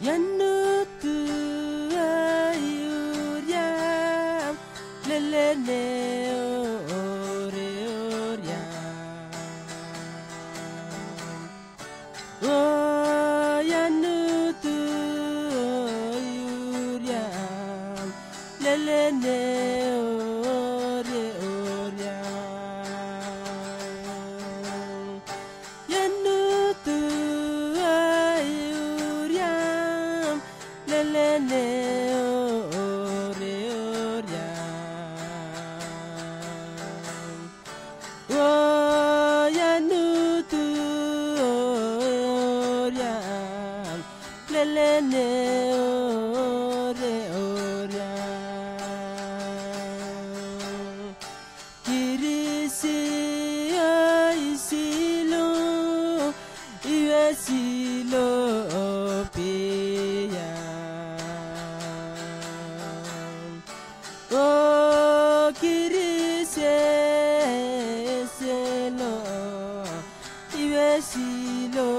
Yanutu ayuriam lelene ore oriam. Oh yanutu ayuriam lelene ore oriam. Yanutu ayuriam lelene ore oriam. Oh yanutu oriam lelene ore oriam. Kirisi aisilo iwesilo piya. Oh kirisi selo iwesilo